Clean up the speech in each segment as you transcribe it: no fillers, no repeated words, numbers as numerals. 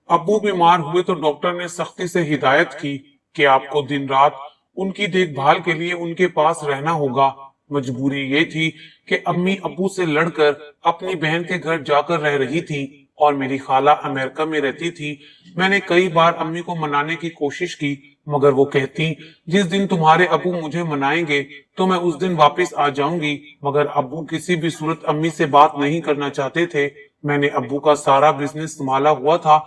अब्बू बीमार हुए तो डॉक्टर ने सख्ती से हिदायत की कि आपको दिन रात उनकी देखभाल के लिए उनके पास रहना होगा। मजबूरी ये थी कि अम्मी अब्बू से लड़कर अपनी बहन के घर जाकर रह रही थी और मेरी खाला अमेरिका में रहती थी। मैंने कई बार अम्मी को मनाने की कोशिश की, मगर वो कहती, जिस दिन तुम्हारे अब्बू मुझे मनाएंगे तो मैं उस दिन वापस आ जाऊंगी। मगर अब्बू किसी भी सूरत अम्मी से बात नहीं करना चाहते थे। मैंने अब्बू का सारा बिजनेस संभाला हुआ था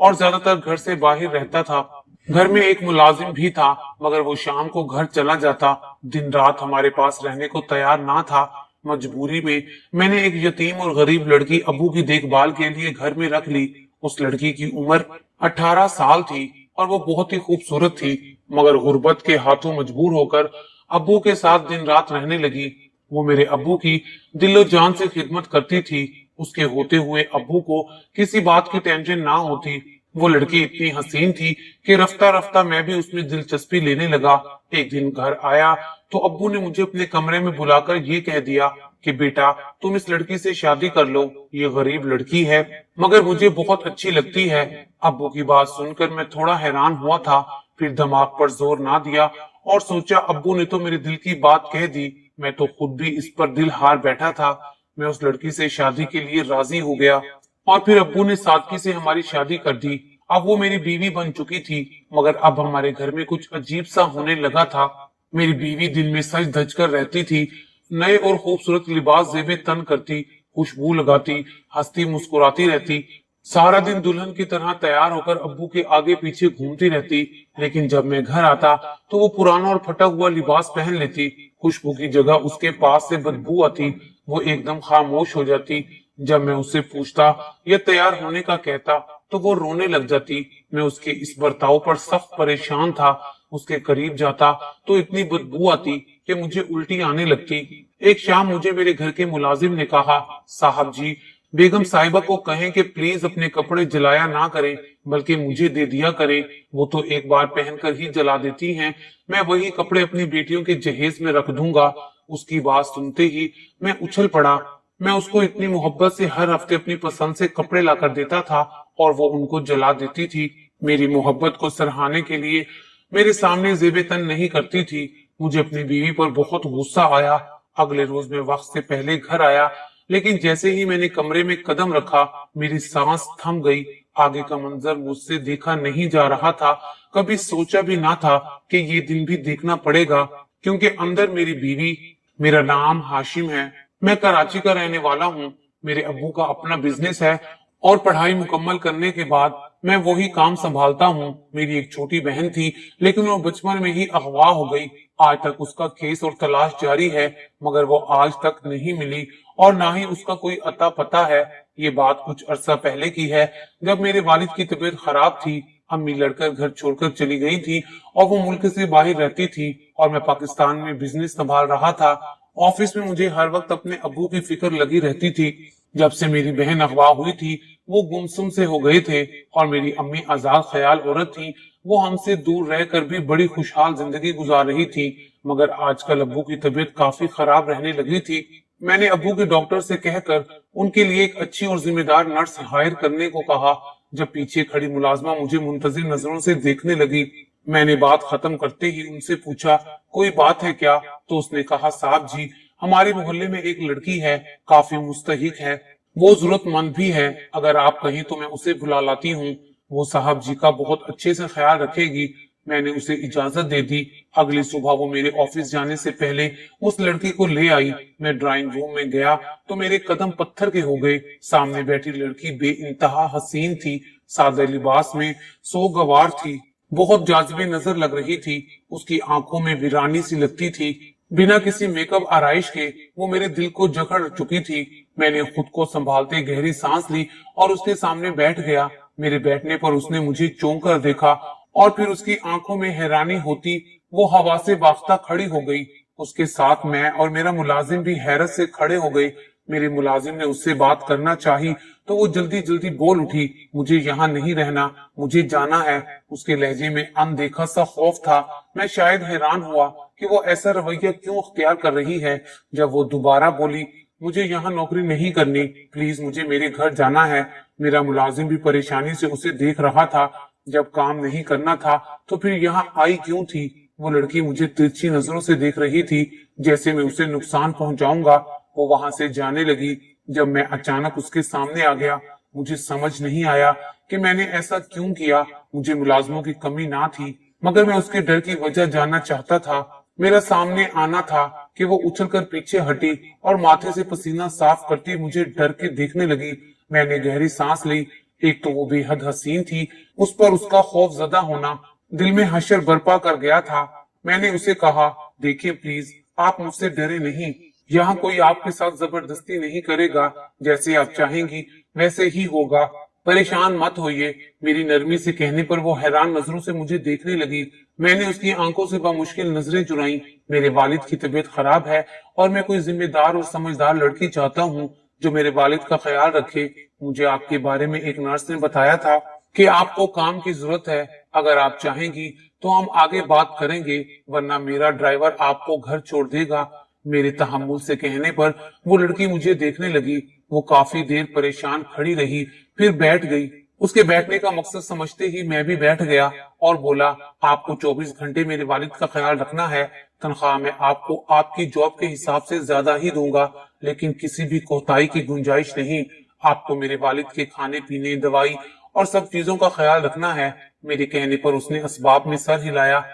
और ज्यादातर घर से बाहर रहता था। घर में एक मुलाजिम भी था, मगर वो शाम को घर चला जाता, दिन रात हमारे पास रहने को तैयार ना था। मजबूरी में मैंने एक यतीम और गरीब लड़की अब्बू की देखभाल के लिए घर में रख ली। उस लड़की की उम्र 18 साल थी और वो बहुत ही खूबसूरत थी, मगर गुर्बत के हाथों मजबूर होकर अब्बू के साथ दिन रात रहने लगी। वो मेरे अब्बू की दिलो जान से खिदमत करती थी। उसके होते हुए अब्बू को किसी बात की टेंशन ना होती। वो लड़की इतनी हसीन थी कि रफ्ता रफ्ता मैं भी उसमें दिलचस्पी लेने लगा। एक दिन घर आया तो अब्बू ने मुझे अपने कमरे में बुलाकर ये कह दिया कि बेटा, तुम इस लड़की से शादी कर लो। ये गरीब लड़की है मगर मुझे बहुत अच्छी लगती है। अब्बू की बात सुनकर मैं थोड़ा हैरान हुआ था, फिर दिमाग पर जोर ना दिया और सोचा अब्बू ने तो मेरे दिल की बात कह दी। मैं तो खुद भी इस पर दिल हार बैठा था। मैं उस लड़की से शादी के लिए राजी हो गया और फिर अब्बू ने सादगी से हमारी शादी कर दी। अब वो मेरी बीवी बन चुकी थी, मगर अब हमारे घर में कुछ अजीब सा होने लगा था। मेरी बीवी दिन में सज धज कर रहती थी, नए और खूबसूरत लिबास जेबे तन करती, खुशबू लगाती, हंसती मुस्कुराती रहती, सारा दिन दुल्हन की तरह तैयार होकर अब्बू के आगे पीछे घूमती रहती। लेकिन जब मैं घर आता तो वो पुराना और फटा हुआ लिबास पहन लेती। खुशबू की जगह उसके पास से बदबू आती। वो एकदम खामोश हो जाती। जब मैं उससे पूछता या तैयार होने का कहता तो वो रोने लग जाती। मैं उसके इस बर्ताव पर सख्त परेशान था। उसके करीब जाता तो इतनी बदबू आती कि मुझे उल्टी आने लगती। एक शाम मुझे मेरे घर के मुलाजिम ने कहा, साहब जी, बेगम साहिबा को कहें कि प्लीज अपने कपड़े जलाया ना करें, बल्कि मुझे दे दिया करें। वो तो एक बार पहनकर ही जला देती हैं। मैं वही कपड़े अपनी बेटियों के जहेज में रख दूंगा। उसकी बात सुनते ही मैं उछल पड़ा। मैं उसको इतनी मोहब्बत से हर हफ्ते अपनी पसंद से कपड़े लाकर देता था और वो उनको जला देती थी। मेरी मोहब्बत को सराहने के लिए मेरे सामने जेबे तन नहीं करती थी। मुझे अपनी बीवी पर बहुत गुस्सा आया। अगले रोज मैं वक्त से पहले घर आया, लेकिन जैसे ही मैंने कमरे में कदम रखा मेरी सांस थम गई। आगे का मंजर मुझसे देखा नहीं जा रहा था। कभी सोचा भी ना था कि ये दिन भी देखना पड़ेगा, क्योंकि अंदर मेरी बीवी। मेरा नाम हाशिम है। मैं कराची का रहने वाला हूँ। मेरे अब्बू का अपना बिजनेस है और पढ़ाई मुकम्मल करने के बाद मैं वही काम संभालता हूँ। मेरी एक छोटी बहन थी, लेकिन वो बचपन में ही अगवा हो गई। आज तक उसका केस और तलाश जारी है, मगर वो आज तक नहीं मिली और ना ही उसका कोई अता पता है। ये बात कुछ अरसा पहले की है, जब मेरे वालिद की तबीयत खराब थी। अम्मी लड़कर घर छोड़कर चली गई थी और वो मुल्क से बाहर रहती थी और मैं पाकिस्तान में बिजनेस संभाल रहा था। ऑफिस में मुझे हर वक्त अपने अब्बू की फिक्र लगी रहती थी। जब से मेरी बहन अगवा हुई थी वो गुमसुम से हो गए थे और मेरी अम्मी आजाद ख्याल औरत थी। वो हमसे दूर रहकर भी बड़ी खुशहाल जिंदगी गुजार रही थी, मगर आजकल अब्बू की तबीयत काफी खराब रहने लगी थी। मैंने अब्बू के डॉक्टर से कहकर उनके लिए एक अच्छी और जिम्मेदार नर्स हायर करने को कहा। जब पीछे खड़ी मुलाजमा मुझे मुंतजिर नजरों से देखने लगी, मैंने बात खत्म करते ही उनसे पूछा, कोई बात है क्या? तो उसने कहा, साहब जी, हमारे मोहल्ले में एक लड़की है, काफी मुस्तहिक है, वो जरूरतमंद भी है। अगर आप कहें तो मैं उसे बुला लाती हूँ। वो साहब जी का बहुत अच्छे से ख्याल रखेगी। मैंने उसे इजाजत दे दी। अगली सुबह वो मेरे ऑफिस जाने से पहले उस लड़की को ले आई। मैं ड्राइंग रूम में गया तो मेरे कदम पत्थर के हो गए। सामने बैठी लड़की बेइंतहा हसीन थी, सादे लिबास में सोगवार थी, बहुत जाज़िबे नजर लग रही थी। उसकी आंखों में वीरानी सी लगती थी। बिना किसी मेकअप आराइश के वो मेरे दिल को जकड़ चुकी थी। मैंने खुद को संभालते गहरी सांस ली और उसके सामने बैठ गया। मेरे बैठने पर उसने मुझे चौंक कर देखा और फिर उसकी आंखों में हैरानी होती वो हवा से बाख्ता खड़ी हो गई। उसके साथ मैं और मेरा मुलाजिम भी हैरत से खड़े हो गए। मेरे मुलाजिम ने उससे बात करना चाही तो वो जल्दी जल्दी बोल उठी, मुझे यहाँ नहीं रहना, मुझे जाना है। उसके लहजे में अनदेखा सा खौफ था। मैं शायद हैरान हुआ कि वो ऐसा रवैया क्यों अख्तियार कर रही है। जब वो दोबारा बोली, मुझे यहाँ नौकरी नहीं करनी, प्लीज मुझे मेरे घर जाना है। मेरा मुलाजिम भी परेशानी से उसे देख रहा था। जब काम नहीं करना था तो फिर यहाँ आई क्यों थी? वो लड़की मुझे तिरछी नजरों से देख रही थी, जैसे मैं उसे नुकसान पहुंचाऊंगा। वो वहां से जाने लगी। जब मैं अचानक उसके सामने आ गया, मुझे समझ नहीं आया कि मैंने ऐसा क्यों किया। मुझे मुलाजमों की कमी ना थी, मगर मैं उसके डर की वजह जानना चाहता था। मेरा सामने आना था कि वो उछलकर पीछे हटी और माथे से पसीना साफ करती मुझे डर के देखने लगी। मैंने गहरी सांस ली। एक तो वो बेहद हसीन थी, उस पर उसका खौफ ज़दा होना दिल में हशर बर्पा कर गया था। मैंने उसे कहा, देखिए प्लीज, आप मुझसे डरे नहीं। यहाँ कोई आपके साथ जबरदस्ती नहीं करेगा। जैसे आप चाहेंगी वैसे ही होगा। परेशान मत होइए। मेरी नरमी से कहने पर वो हैरान नजरों से मुझे देखने लगी। मैंने उसकी आंखों से बामुश्किल नजरें चुराई। मेरे वालिद की तबीयत खराब है और मैं कोई जिम्मेदार और समझदार लड़की चाहता हूँ जो मेरे वालिद का ख्याल रखे। मुझे आपके बारे में एक नर्स ने बताया था कि आपको काम की जरूरत है। अगर आप चाहेंगी तो हम आगे बात करेंगे, वरना मेरा ड्राइवर आपको घर छोड़ देगा। मेरे तहम्मुल से कहने पर वो लड़की मुझे देखने लगी। वो काफी देर परेशान खड़ी रही, फिर बैठ गई। उसके बैठने का मकसद समझते ही मैं भी बैठ गया और बोला, आपको 24 घंटे मेरे वालिद का ख्याल रखना है। तनख्वाह मैं आपको आपकी जॉब के हिसाब से ज्यादा ही दूंगा, लेकिन किसी भी कोताही की गुंजाइश नहीं। आपको मेरे वालिद के खाने पीने, दवाई और सब चीजों का ख्याल रखना है। मेरे कहने पर उसने असबाब में सर हिलाया।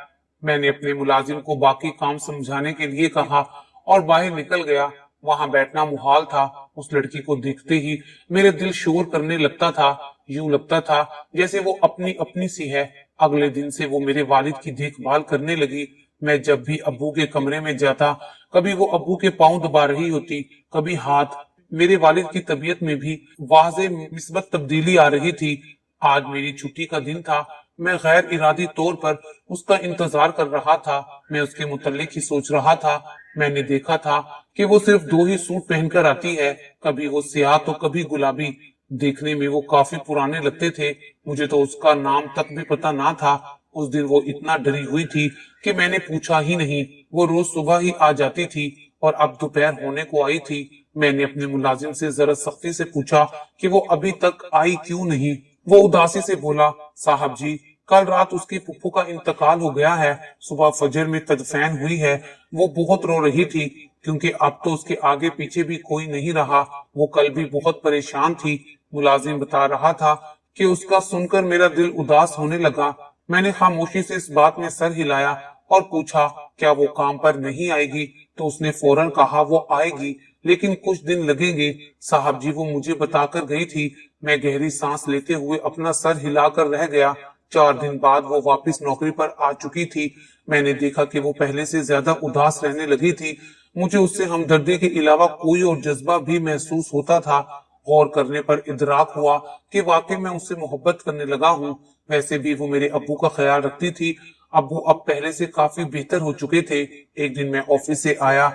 मैंने अपने मुलाजिम को बाकी काम समझाने के लिए कहा और बाहर निकल गया। वहां बैठना मुहाल था। उस लड़की को देखते ही मेरे दिल शोर करने लगता था। यूं लगता था जैसे वो अपनी अपनी सी है। अगले दिन से वो मेरे वालिद की देखभाल करने लगी। मैं जब भी अब्बू के कमरे में जाता, कभी वो अब्बू के पांव दबा रही होती, कभी हाथ। मेरे वालिद की तबीयत में भी वाज़े मिस्बत तब्दीली आ रही थी। आज मेरी छुट्टी का दिन था। मैं गैर इरादी तौर पर उसका इंतजार कर रहा था। मैं उसके मुतल्लिक ही सोच रहा था। मैंने देखा था कि वो सिर्फ 2 ही सूट पहनकर आती है, कभी वो सियाह तो कभी गुलाबी। देखने में वो काफी पुराने लगते थे। मुझे तो उसका नाम तक भी पता ना था। उस दिन वो इतना डरी हुई थी कि मैंने पूछा ही नहीं। वो रोज सुबह ही आ जाती थी और अब दोपहर होने को आई थी। मैंने अपने मुलाजिम से जरा सख्ती से पूछा कि वो अभी तक आई क्यों नहीं। वो उदासी से बोला, साहब जी, कल रात उसकी फुफ्फू का इंतकाल हो गया है। सुबह फजर में तदफीन हुई है। वो बहुत रो रही थी क्योंकि अब तो उसके आगे पीछे भी कोई नहीं रहा। वो कल भी बहुत परेशान थी। मुलाजिम बता रहा था कि उसका सुनकर मेरा दिल उदास होने लगा। मैंने खामोशी से इस बात में सर हिलाया और पूछा, क्या वो काम पर नहीं आएगी? तो उसने फौरन कहा, वो आएगी, लेकिन कुछ दिन लगेंगे। साहब जी, वो मुझे बताकर गई थी। मैं गहरी सांस लेते हुए अपना सर हिलाकर रह गया। 4 दिन बाद वो वापस नौकरी पर आ चुकी थी। मैंने देखा कि वो पहले से ज्यादा उदास रहने लगी थी। मुझे उससे हमदर्दी के अलावा कोई और जज्बा भी महसूस होता था। गौर करने पर इदराक हुआ कि वाकई मैं उससे मोहब्बत करने लगा हूँ। वैसे भी वो मेरे अब्बू का ख्याल रखती थी। अब्बू अब पहले से काफी बेहतर हो चुके थे। एक दिन मैं ऑफिस से आया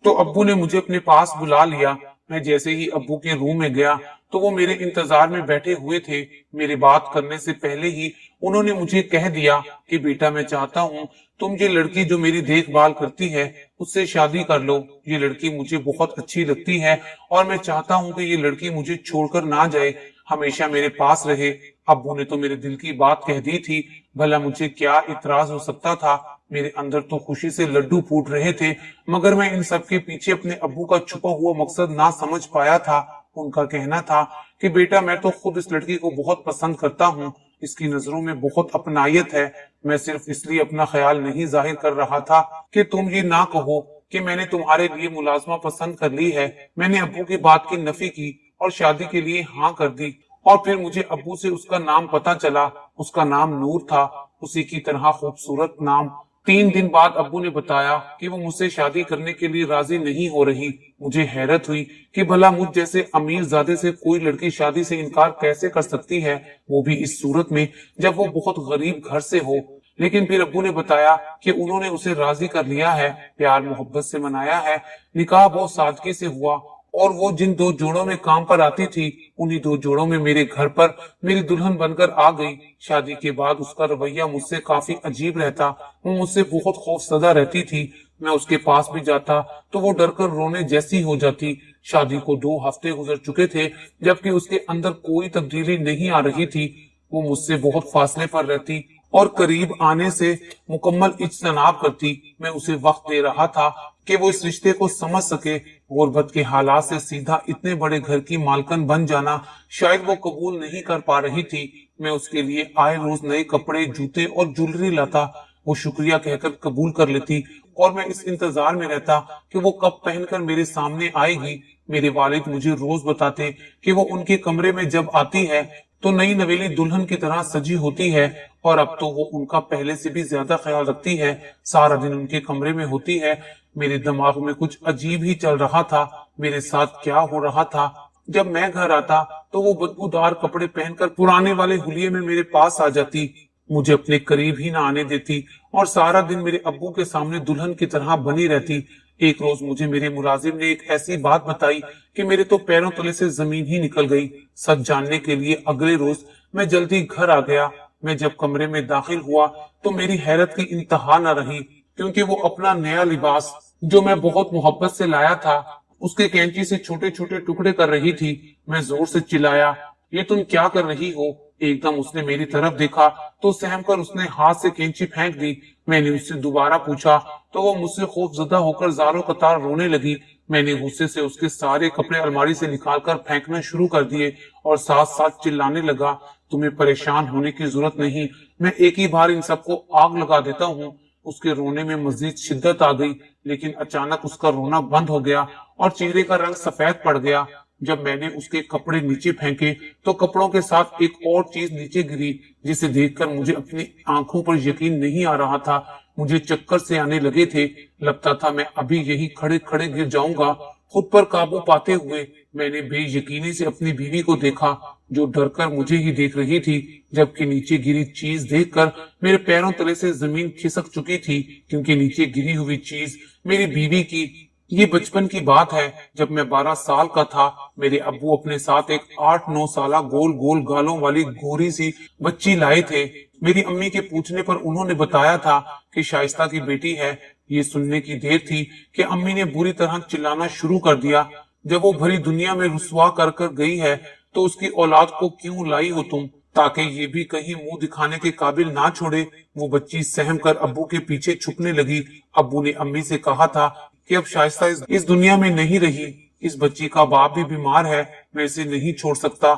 तो अब्बू ने मुझे अपने पास बुला लिया। मैं जैसे ही अब्बू के रूम में गया तो वो मेरे इंतजार में बैठे हुए थे। मेरी बात करने से पहले ही उन्होंने मुझे कह दिया कि बेटा, मैं चाहता हूँ तुम ये लड़की जो मेरी देखभाल करती है उससे शादी कर लो। ये लड़की मुझे बहुत अच्छी लगती है और मैं चाहता हूँ कि ये लड़की मुझे छोड़कर ना जाए, हमेशा मेरे पास रहे। अब्बू ने तो मेरे दिल की बात कह दी थी। भला मुझे क्या इतराज हो सकता था? मेरे अंदर तो खुशी से लड्डू फूट रहे थे, मगर मैं इन सब के पीछे अपने अब्बू का छुपा हुआ मकसद ना समझ पाया था। उनका कहना था कि बेटा, मैं तो खुद इस लड़की को बहुत पसंद करता हूँ। इसकी नजरों में बहुत अपनायत है। मैं सिर्फ इसलिए अपना ख्याल नहीं जाहिर कर रहा था कि तुम ये ना कहो कि मैंने तुम्हारे लिए मुलाजमा पसंद कर ली है। मैंने अब्बू की बात की नफी की और शादी के लिए हाँ कर दी। और फिर मुझे अब्बू से उसका नाम पता चला। उसका नाम नूर था, उसी की तरह खूबसूरत नाम। 3 दिन बाद अब्बू ने बताया कि वो मुझसे शादी करने के लिए राजी नहीं हो रही। मुझे हैरत हुई कि भला मुझ जैसे अमीर ज़ादे से कोई लड़की शादी से इनकार कैसे कर सकती है, वो भी इस सूरत में जब वो बहुत गरीब घर से हो। लेकिन फिर अब्बू ने बताया कि उन्होंने उसे राजी कर लिया है, प्यार मोहब्बत से मनाया है, निकाह बहुत सादगी से हुआ। और वो जिन 2 जोड़ों में काम पर आती थी, उन्हीं 2 जोड़ों में मेरे घर पर मेरी दुल्हन बनकर आ गई। शादी के बाद उसका रवैया मुझसे काफी अजीब रहता। वो मुझसे बहुत खौफसदा रहती थी। मैं उसके पास भी जाता तो वो डर कर रोने जैसी हो जाती। शादी को 2 हफ्ते गुजर चुके थे, जबकि उसके अंदर कोई तब्दीली नहीं आ रही थी। वो मुझसे बहुत फासले पर रहती और करीब आने से मुकम्मल इज्तनाब करती। मैं उसे वक्त दे रहा था कि वो इस रिश्ते को समझ सके। गुर्बत के हालात से सीधा इतने बड़े घर की मालकन बन जाना शायद वो कबूल नहीं कर पा रही थी। मैं उसके लिए आए रोज नए कपड़े, जूते और ज्वेलरी लाता। वो शुक्रिया कहकर कबूल कर लेती और मैं इस इंतजार में रहता कि वो कब पहनकर मेरे सामने आएगी। मेरे वालिद मुझे रोज बताते कि वो उनके कमरे में जब आती है तो नई नवेली दुल्हन की तरह सजी होती है, और अब तो वो उनका पहले से भी ज्यादा ख्याल रखती है। सारा दिन उनके कमरे में होती है। मेरे दिमाग में कुछ अजीब ही चल रहा था। मेरे साथ क्या हो रहा था? जब मैं घर आता तो वो बदबूदार कपड़े पहनकर पुराने वाले हुलिये में मेरे पास आ जाती, मुझे अपने करीब ही ना आने देती और सारा दिन मेरे अब्बू के सामने दुल्हन की तरह बनी रहती। एक रोज मुझे मेरे मुलाजिम ने एक ऐसी बात बताई कि मेरे तो पैरों तले से जमीन ही निकल गई। सच जानने के लिए अगले रोज मैं जल्दी घर आ गया। मैं जब कमरे में दाखिल हुआ तो मेरी हैरत की इंतहा न रही, क्योंकि वो अपना नया लिबास जो मैं बहुत मोहब्बत से लाया था उसके कैंची से छोटे छोटे टुकड़े कर रही थी। मैं जोर से चिल्लाया, ये तुम क्या कर रही हो? एकदम उसने मेरी तरफ देखा तो सहम कर उसने हाथ से कैंची फेंक दी। मैंने उससे दोबारा पूछा तो वो मुझसे खौफजदा होकर जारो कतार रोने लगी। मैंने गुस्से से उसके सारे कपड़े अलमारी से निकालकर फेंकना शुरू कर दिए और साथ साथ चिल्लाने लगा, तुम्हें परेशान होने की जरूरत नहीं, मैं एक ही बार इन सबको आग लगा देता हूँ। उसके रोने में मजीद शिद्दत आ गई, लेकिन अचानक उसका रोना बंद हो गया और चेहरे का रंग सफेद पड़ गया। जब मैंने उसके कपड़े नीचे फेंके तो कपड़ों के साथ एक और चीज नीचे गिरी, जिसे देखकर मुझे अपनी आंखों पर यकीन नहीं आ रहा था। मुझे चक्कर से आने लगे थे। लगता था मैं अभी यही खड़े खड़े गिर जाऊंगा। खुद पर काबू पाते हुए मैंने बेयकीनी से अपनी बीवी को देखा, जो डरकर मुझे ही देख रही थी, जबकि नीचे गिरी चीज देखकर मेरे पैरों तले से जमीन खिसक चुकी थी, क्योंकि नीचे गिरी हुई चीज मेरी बीवी की। ये बचपन की बात है। जब मैं 12 साल का था, मेरे अब्बू अपने साथ एक 8-9 साला गोल गोल गालों वाली गोरी सी बच्ची लाए थे। मेरी अम्मी के पूछने पर उन्होंने बताया था कि शाइस्ता की बेटी है। ये सुनने की देर थी कि अम्मी ने बुरी तरह चिल्लाना शुरू कर दिया, जब वो भरी दुनिया में रुसवा कर कर गई है तो उसकी औलाद को क्यों लाई हो तुम, ताकि ये भी कहीं मुंह दिखाने के काबिल ना छोड़े। वो बच्ची सहम कर अब्बू के पीछे छुपने लगी। अब्बू ने अम्मी से कहा था कि अब शाइस्ता इस दुनिया में नहीं रही। इस बच्ची का बाप भी बीमार है, मैं इसे नहीं छोड़ सकता।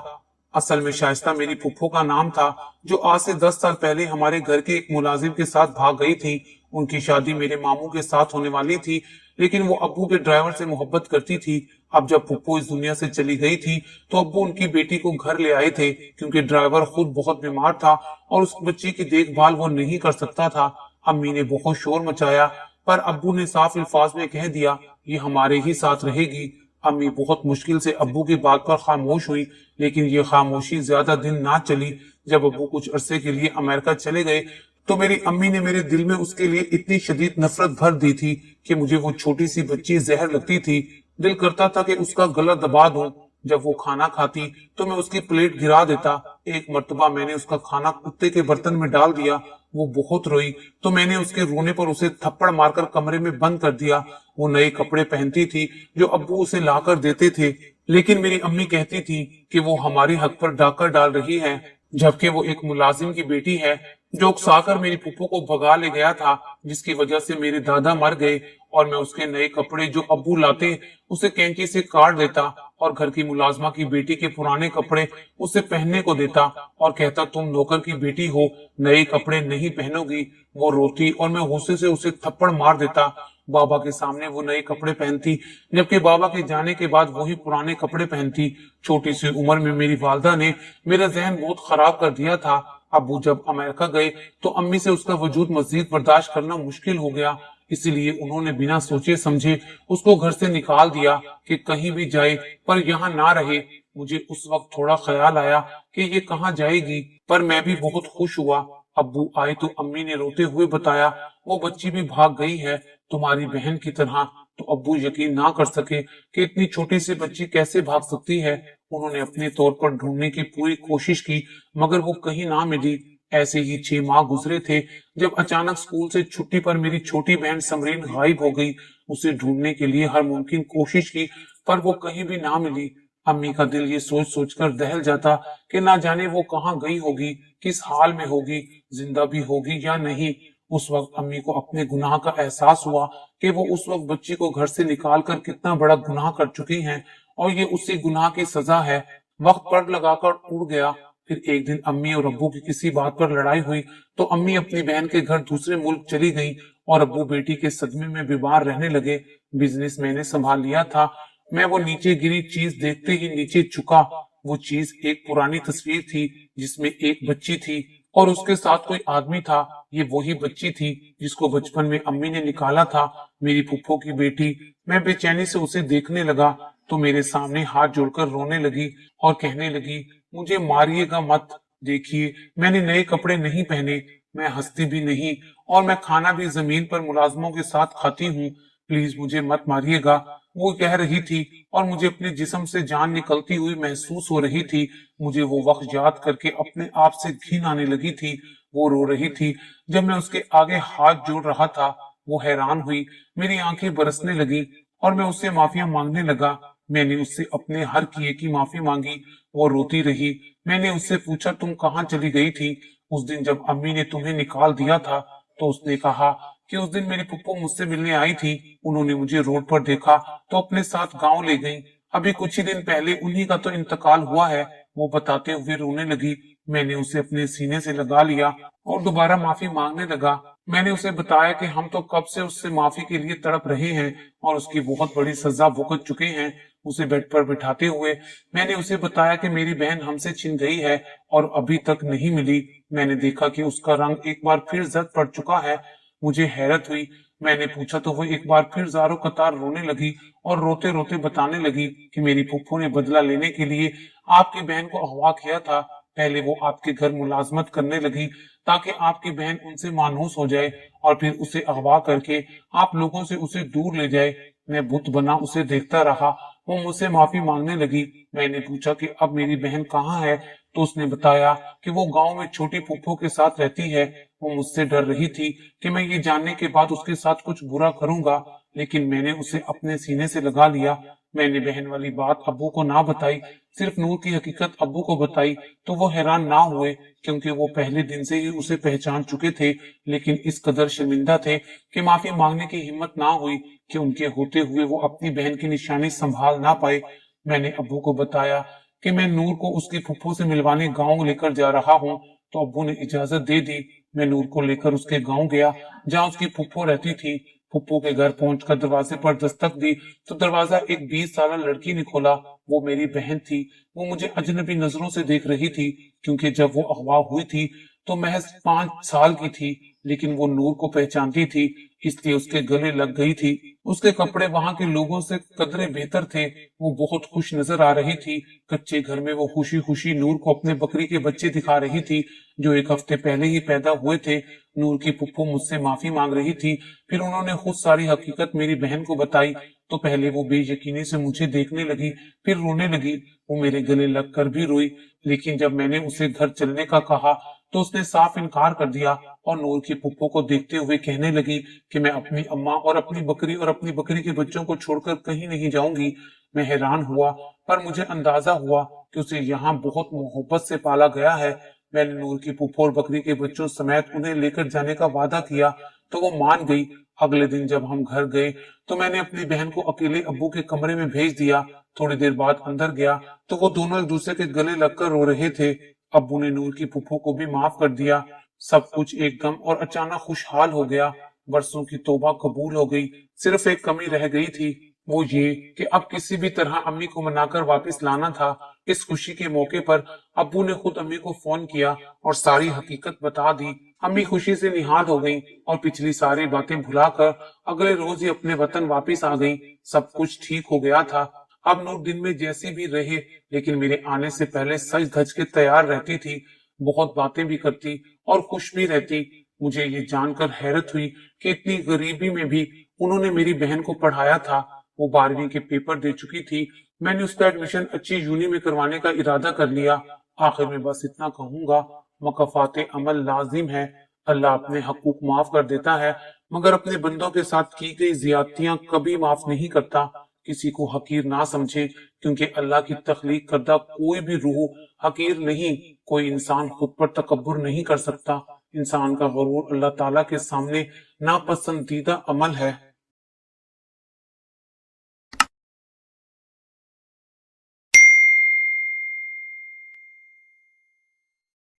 असल में शाइस्ता मेरी फुफ्फो का नाम था, जो आज से 10 साल पहले हमारे घर के एक मुलाजिम के साथ भाग गई थी। उनकी शादी मेरे मामू के साथ होने वाली थी, लेकिन वो अब्बू के ड्राइवर से मोहब्बत करती थी। अब जब फुप्पो इस दुनिया से चली गई थी तो अब्बू उनकी बेटी को घर ले आए थे, क्योंकि ड्राइवर खुद बहुत बीमार था और उस बच्ची की देखभाल वो नहीं कर सकता था। अम्मी ने बहुत शोर मचाया, पर अब्बू ने साफ अल्फाज में कह दिया, ये हमारे ही साथ रहेगी। अम्मी बहुत मुश्किल से अब्बू की बात पर खामोश हुई, लेकिन ये खामोशी ज्यादा दिन ना चली। जब अब्बू कुछ अरसे के लिए अमेरिका चले गए तो मेरी अम्मी ने मेरे दिल में उसके लिए इतनी शदीद नफरत भर दी थी कि मुझे वो छोटी सी बच्ची जहर लगती थी। दिल करता था कि उसका गला दबा दूं। जब वो खाना खाती तो मैं उसकी प्लेट गिरा देता। एक मर्तबा मैंने उसका खाना कुत्ते के बर्तन में डाल दिया। वो बहुत रोई तो मैंने उसके रोने पर उसे थप्पड़ मारकर कमरे में बंद कर दिया। वो नए कपड़े पहनती थी जो अब्बू उसे लाकर देते थे, लेकिन मेरी अम्मी कहती थी कि वो हमारे हक पर डाका डाल रही है, जबकि वो एक मुलाजिम की बेटी है जो उकसाकर मेरी फूफो को भगा ले गया था, जिसकी वजह से मेरे दादा मर गए और मैं उसके नए कपड़े जो अब्बू लाते उसे कैंची से काट देता और घर की मुलाजमा की बेटी के पुराने कपड़े उसे पहनने को देता और कहता, तुम नौकर की बेटी हो, नए कपड़े नहीं पहनोगी। वो रोती और मैं गुस्से से उसे थप्पड़ मार देता। बाबा के सामने वो नए कपड़े पहनती, जबकि बाबा के जाने के बाद वही पुराने कपड़े पहनती। छोटी सी उम्र में मेरी वालदा ने मेरा जहन बहुत खराब कर दिया था। अब्बू जब अमेरिका गए तो अम्मी से उसका वजूद मजीद बर्दाश्त करना मुश्किल हो गया, इसीलिए उन्होंने बिना सोचे समझे उसको घर से निकाल दिया कि कहीं भी जाए पर यहाँ ना रहे। मुझे उस वक्त थोड़ा ख्याल आया कि ये कहाँ जाएगी, पर मैं भी बहुत खुश हुआ। अब्बू आए तो अम्मी ने रोते हुए बताया, वो बच्ची भी भाग गई है तुम्हारी बहन की तरह। तो अब्बू यकीन ना कर सके कि इतनी छोटी सी बच्ची कैसे भाग सकती है। उन्होंने अपने तौर पर ढूंढने की पूरी कोशिश की, मगर वो कहीं ना मिली। ऐसे ही 6 माह गुजरे थे जब अचानक स्कूल से छुट्टी पर मेरी छोटी बहन समरीन गायब हो गई। उसे ढूंढने के लिए हर मुमकिन कोशिश की, पर वो कहीं भी ना मिली। अम्मी का दिल ये सोच सोच कर दहल जाता कि ना जाने वो कहाँ गई होगी, किस हाल में होगी, जिंदा भी होगी या नहीं। उस वक्त अम्मी को अपने गुनाह का एहसास हुआ कि वो उस वक्त बच्ची को घर से निकाल कर कितना बड़ा गुनाह कर चुकी हैं, और ये उसी गुनाह की सजा है। वक्त पर लगाकर उड़ गया। फिर एक दिन अम्मी और अब्बू की किसी बात पर लड़ाई हुई, तो अम्मी अपनी बहन के घर दूसरे मुल्क चली गई और अब्बू बेटी के सदमे में बीमार रहने लगे। बिजनेस मैंने संभाल लिया था। मैं वो नीचे गिरी चीज देखते ही नीचे झुका। वो चीज एक पुरानी तस्वीर थी जिसमें एक बच्ची थी और उसके साथ कोई आदमी था। ये वही बच्ची थी जिसको बचपन में अम्मी ने निकाला था, मेरी फुफ्फो की बेटी। मैं बेचैनी से उसे देखने लगा तो मेरे सामने हाथ जोड़कर रोने लगी और कहने लगी, मुझे मारिएगा मत। देखिए, मैंने नए कपड़े नहीं पहने, मैं हंसती भी नहीं, और मैं खाना भी जमीन पर मुलाजमों के साथ खाती हूँ। प्लीज मुझे मत मारिएगा, वो कह रही थी, और मुझे अपने जिस्म से जान निकलती हुई महसूस हो रही थी। मुझे वो वक्त याद करके अपने आप से घिन आने लगी थी। वो रो रही थी। जब मैं उसके आगे हाथ जोड़ रहा था, वो हैरान हुई, मेरी आंखें बरसने लगी और मैं उससे माफिया मांगने लगा। मैंने उससे अपने हर किए की माफी मांगी। वो रोती रही। मैंने उससे पूछा, तुम कहाँ चली गई थी उस दिन जब अम्मी ने तुम्हें निकाल दिया था? तो उसने कहा कि उस दिन मेरी पुप्पो मुझसे मिलने आई थी, उन्होंने मुझे रोड पर देखा तो अपने साथ गांव ले गई। अभी कुछ ही दिन पहले उन्हीं का तो इंतकाल हुआ है। वो बताते हुए रोने लगी। मैंने उसे अपने सीने से लगा लिया और दोबारा माफी मांगने लगा। मैंने उसे बताया कि हम तो कब से उससे माफी के लिए तड़प रहे हैं और उसकी बहुत बड़ी सजा भुगत चुके हैं। उसे बेड पर बिठाते हुए मैंने उसे बताया कि मेरी बहन हमसे छिन गई है और अभी तक नहीं मिली। मैंने देखा कि उसका रंग एक बार फिर जर्द पड़ चुका है। मुझे हैरत हुई। मैंने पूछा तो वो एक बार फिर जारो कतार रोने लगी और रोते रोते बताने लगी कि मेरी फुफ्फो ने बदला लेने के लिए आपकी बहन को अगवा किया था। पहले वो आपके घर मुलाजमत करने लगी ताकि आपकी बहन उनसे मानूस हो जाए और फिर उसे अगवा करके आप लोगों से उसे दूर ले जाए। मैं बुत बना उसे देखता रहा। वो मुझसे माफी मांगने लगी। मैंने पूछा कि अब मेरी बहन कहाँ है? तो उसने बताया कि वो गांव में छोटी फुफ्फो के साथ रहती है। वो मुझसे डर रही थी कि मैं ये जानने के बाद उसके साथ कुछ बुरा करूंगा, लेकिन मैंने उसे अपने सीने से लगा लिया। मैंने बहन वाली बात अब्बू को ना बताई, सिर्फ नूर की हकीकत अब्बू को बताई तो वो हैरान ना हुए, क्योंकि वो पहले दिन से ही उसे पहचान चुके थे, लेकिन इस कदर शर्मिंदा थे कि माफी मांगने की हिम्मत ना हुई कि उनके होते हुए वो अपनी बहन की निशानी संभाल ना पाए। मैंने अब्बू को बताया कि मैं नूर को उसकी फुफ्फो से मिलवाने गांव लेकर जा रहा हूँ, तो अब्बू ने इजाजत दे दी। मैं नूर को लेकर उसके गांव गया जहाँ उसकी फुफ्फो रहती थी। फुप्पो के घर पहुंचकर दरवाजे पर दस्तक दी तो दरवाजा एक 20 साल लड़की ने खोला। वो मेरी बहन थी। वो मुझे अजनबी नजरों से देख रही थी, क्योंकि जब वो अगवा हुई थी तो महज 5 साल की थी, लेकिन वो नूर को पहचानती थी, इसलिए उसके गले लग गई थी। उसके कपड़े वहां के लोगों से कदरे बेहतर थे। वो बहुत खुश नजर आ रही थी। कच्चे घर में वो खुशी खुशी नूर को अपने बकरी के बच्चे दिखा रही थी जो 1 हफ्ते पहले ही पैदा हुए थे। नूर की फुप्पो मुझसे माफी मांग रही थी। फिर उन्होंने खुद सारी हकीकत मेरी बहन को बताई तो पहले वो बेयकीनी से मुझे देखने लगी, फिर रोने लगी। वो मेरे गले लगकर भी रोई, लेकिन जब मैंने उसे घर चलने का कहा तो उसने साफ इनकार कर दिया और नूर की फुप्पो को देखते हुए कहने लगी कि मैं अपनी अम्मा और अपनी बकरी के बच्चों को छोड़कर कहीं नहीं जाऊंगी। मैं हैरान हुआ, पर मुझे अंदाजा हुआ कि उसे यहाँ बहुत मोहब्बत से पाला गया है। मैंने नूर की फुप्पो और बकरी के बच्चों समेत उन्हें लेकर जाने का वादा किया तो वो मान गई। अगले दिन जब हम घर गए तो मैंने अपनी बहन को अकेले अब्बू के कमरे में भेज दिया। थोड़ी देर बाद अंदर गया तो वो दोनों एक दूसरे के गले लगकर रो रहे थे। अब्बू ने नूर की फुप्पो को भी माफ कर दिया। सब कुछ एकदम और अचानक खुशहाल हो गया। बरसों की तौबा कबूल हो गई। सिर्फ एक कमी रह गई थी, वो ये कि अब किसी भी तरह अम्मी को मनाकर वापस लाना था। इस खुशी के मौके पर अब्बू ने खुद अम्मी को फोन किया और सारी हकीकत बता दी। अम्मी खुशी से निहाल हो गई और पिछली सारी बातें भुलाकर अगले रोज ही अपने वतन वापस आ गई। सब कुछ ठीक हो गया था। अब नूर दिन में जैसी भी रहे, लेकिन मेरे आने से पहले सज धज के तैयार रहती थी, बहुत बातें भी करती और खुश भी रहती। मुझे ये जानकर हैरत हुई कि इतनी गरीबी में भी उन्होंने मेरी बहन को पढ़ाया था। वो 12वीं के पेपर दे चुकी थी। मैंने उसका एडमिशन अच्छी यूनी में करवाने का इरादा कर लिया। आखिर में बस इतना कहूंगा, मकफाते अमल लाजिम है। अल्लाह अपने हकूक माफ कर देता है, मगर अपने बंदों के साथ की गई ज्यादतियां कभी माफ नहीं करता। کسی کو حقیر نہ سمجھے، کیونکہ اللہ کی تخلیق کردہ کوئی بھی روح حقیر نہیں۔ کوئی انسان خود پر تکبر نہیں کر سکتا۔ انسان کا غرور اللہ تعالیٰ کے سامنے ناپسندیدہ عمل ہے۔